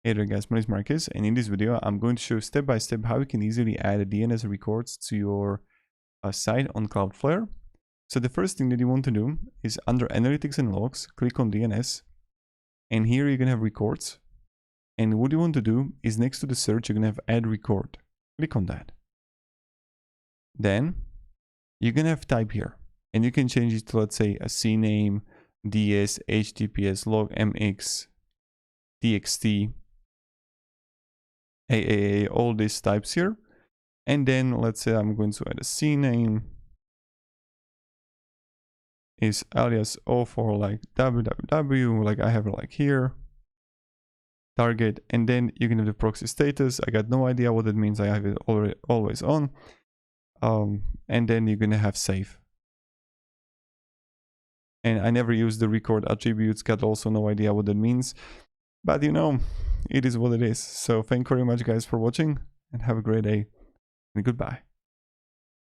Hey there guys, my name is Marcus, and in this video I'm going to show step by step how you can easily add DNS records to your site on Cloudflare. So the first thing that you want to do is under Analytics and Logs, click on DNS, and here you're gonna have records. And what you want to do is next to the search you're gonna have Add Record. Click on that. Then you're gonna have type here, and you can change it to, let's say, a CNAME, DS, HTTPS, log MX, TXT, AAA, all these types here. And then let's say I'm going to add a CNAME is alias O for like www, like I have it like here, target, and then you can have the proxy status. I got no idea what it means. I have it already always on. And then you're gonna have save. And I never use the record attributes, got also no idea what that means, but you know, it is what it is. So thank you very much guys for watching, and have a great day, and goodbye.